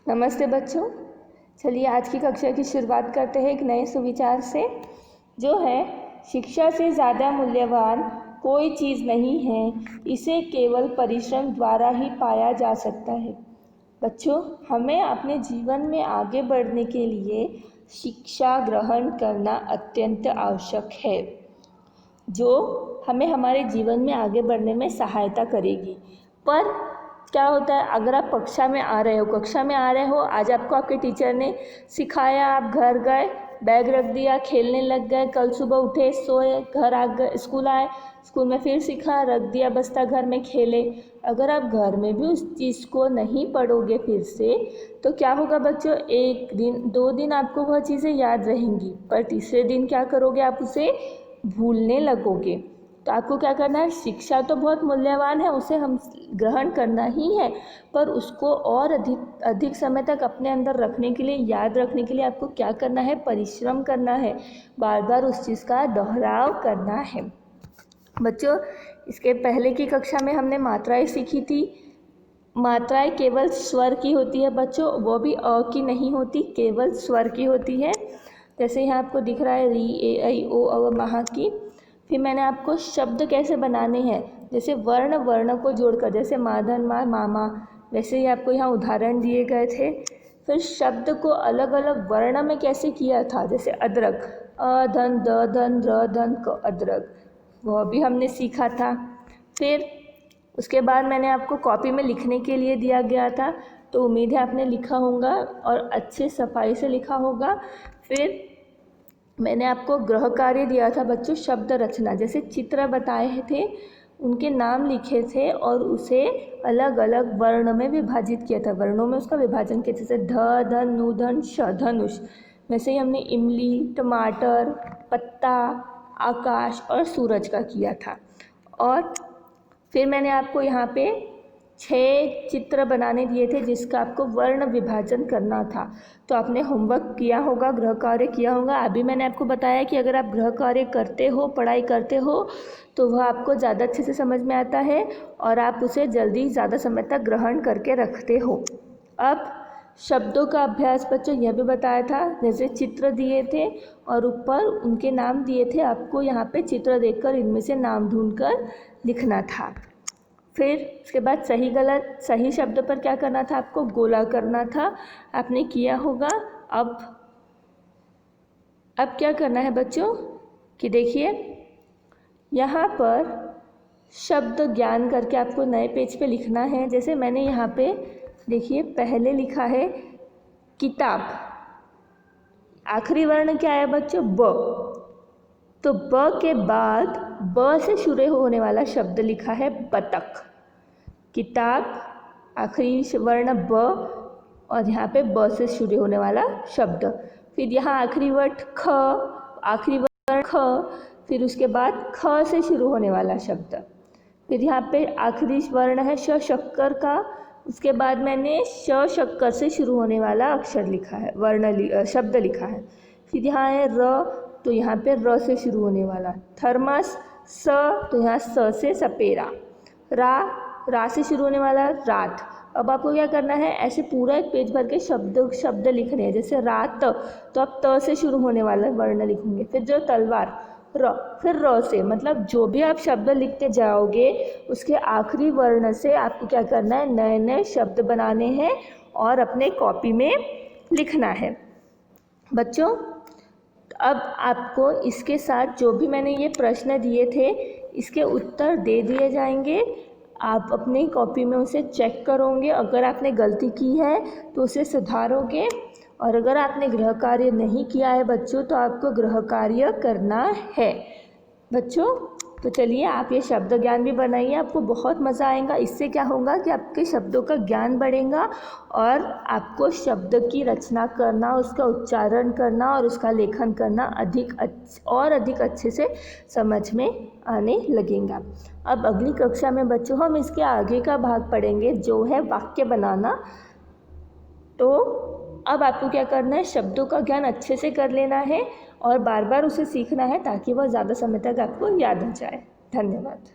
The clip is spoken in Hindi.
नमस्ते बच्चों। चलिए आज की कक्षा की शुरुआत करते हैं एक नए सुविचार से, जो है शिक्षा से ज़्यादा मूल्यवान कोई चीज़ नहीं है, इसे केवल परिश्रम द्वारा ही पाया जा सकता है। बच्चों, हमें अपने जीवन में आगे बढ़ने के लिए शिक्षा ग्रहण करना अत्यंत आवश्यक है, जो हमें हमारे जीवन में आगे बढ़ने में सहायता करेगी। पर क्या होता है, अगर आप कक्षा में आ रहे हो, आज आपको आपके टीचर ने सिखाया, आप घर गए, बैग रख दिया, खेलने लग गए, कल सुबह उठे, सोए, घर आ गए, स्कूल आए, स्कूल में फिर सीखा, रख दिया बस्ता, घर में खेले। अगर आप घर में भी उस चीज़ को नहीं पढ़ोगे फिर से, तो क्या होगा बच्चों, एक दिन 2 दिन आपको वह चीज़ें याद रहेंगी, पर तीसरे दिन क्या करोगे, आप उसे भूलने लगोगे। तो आपको क्या करना है, शिक्षा तो बहुत मूल्यवान है, उसे हम ग्रहण करना ही है, पर उसको और अधिक समय तक अपने अंदर रखने के लिए, याद रखने के लिए आपको क्या करना है, परिश्रम करना है, बार बार उस चीज़ का दोहराव करना है। बच्चों, इसके पहले की कक्षा में हमने मात्राएं सीखी थी। मात्राएं केवल स्वर की होती है बच्चों, वो भी अ की नहीं होती, केवल स्वर की होती है। जैसे यहाँ आपको दिख रहा है री, ए, ऐ, ओ, औ, महा की। फिर मैंने आपको शब्द कैसे बनाने हैं, जैसे वर्ण को जोड़कर, जैसे माधन मा मामा, वैसे ही आपको यहाँ उदाहरण दिए गए थे। फिर शब्द को अलग अलग वर्ण में कैसे किया था, जैसे अदरक, अ धन द धन र धन क, अदरक, वह भी हमने सीखा था। फिर उसके बाद मैंने आपको कॉपी में लिखने के लिए दिया गया था, तो उम्मीद है आपने लिखा होगा और अच्छे सफाई से लिखा होगा। फिर मैंने आपको गृह कार्य दिया था बच्चों, शब्द रचना, जैसे चित्र बताए थे, उनके नाम लिखे थे और उसे अलग अलग वर्ण में विभाजित किया था, वर्णों में उसका विभाजन किया, जैसे ध धन नु धन श, धनुष। वैसे ही हमने इमली, टमाटर, पत्ता, आकाश और सूरज का किया था। और फिर मैंने आपको यहाँ पे 6 चित्र बनाने दिए थे, जिसका आपको वर्ण विभाजन करना था। तो आपने होमवर्क किया होगा, गृह कार्य किया होगा। अभी मैंने आपको बताया कि अगर आप गृह कार्य करते हो, पढ़ाई करते हो, तो वह आपको ज़्यादा अच्छे से समझ में आता है और आप उसे जल्दी ज़्यादा समय तक ग्रहण करके रखते हो। अब शब्दों का अभ्यास बच्चों, यह भी बताया था, जैसे चित्र दिए थे और ऊपर उनके नाम दिए थे, आपको यहाँ पे चित्र देखकर इनमें से नाम ढूंढकर लिखना था। फिर उसके बाद सही गलत, सही शब्द पर क्या करना था, आपको गोला करना था, आपने किया होगा। अब क्या करना है बच्चों कि देखिए, यहाँ पर शब्द ज्ञान करके आपको नए पेज पे लिखना है। जैसे मैंने यहाँ पे देखिए पहले लिखा है किताब, आखिरी वर्ण क्या है बच्चों, ब, तो ब के बाद ब से शुरू होने वाला शब्द लिखा है बतख। किताब, आखिरी वर्ण ब और यहाँ पे ब से शुरू होने वाला शब्द। फिर यहाँ आखिरी वर्ण ख, आखिरी वर्ण ख, फिर उसके बाद ख से शुरू होने वाला शब्द। फिर यहाँ पे आखिरी वर्ण है श, शक्कर का, उसके बाद मैंने श शक्कर से शुरू होने वाला अक्षर लिखा है, शब्द लिखा है। फिर यहाँ है र, तो यहाँ पे र से शुरू होने वाला। थर्मस, स, तो यहाँ स से सपेरा। रा से शुरू होने वाला रात। अब आपको क्या करना है, ऐसे पूरा एक पेज भर के शब्द लिखने हैं। जैसे रात, तो आप त से शुरू होने वाला वर्ण लिखेंगे। फिर जो तलवार, र, फिर र से, मतलब जो भी आप शब्द लिखते जाओगे उसके आखिरी वर्ण से आपको क्या करना है, नए नए शब्द बनाने हैं और अपने कॉपी में लिखना है। बच्चों, अब आपको इसके साथ जो भी मैंने ये प्रश्न दिए थे, इसके उत्तर दे दिए जाएंगे। आप अपनी कॉपी में उसे चेक करोगे, अगर आपने गलती की है तो उसे सुधारोगे, और अगर आपने गृह कार्य नहीं किया है बच्चों, तो आपको गृह कार्य करना है। बच्चों, तो चलिए आप ये शब्द ज्ञान भी बनाइए, आपको बहुत मज़ा आएगा। इससे क्या होगा कि आपके शब्दों का ज्ञान बढ़ेगा और आपको शब्द की रचना करना, उसका उच्चारण करना और उसका लेखन करना अधिक अच्छे से समझ में आने लगेगा। अब अगली कक्षा में बच्चों हम इसके आगे का भाग पढ़ेंगे, जो है वाक्य बनाना। तो अब आपको क्या करना है, शब्दों का ज्ञान अच्छे से कर लेना है और बार बार उसे सीखना है, ताकि वह ज़्यादा समय तक आपको याद हो जाए। धन्यवाद।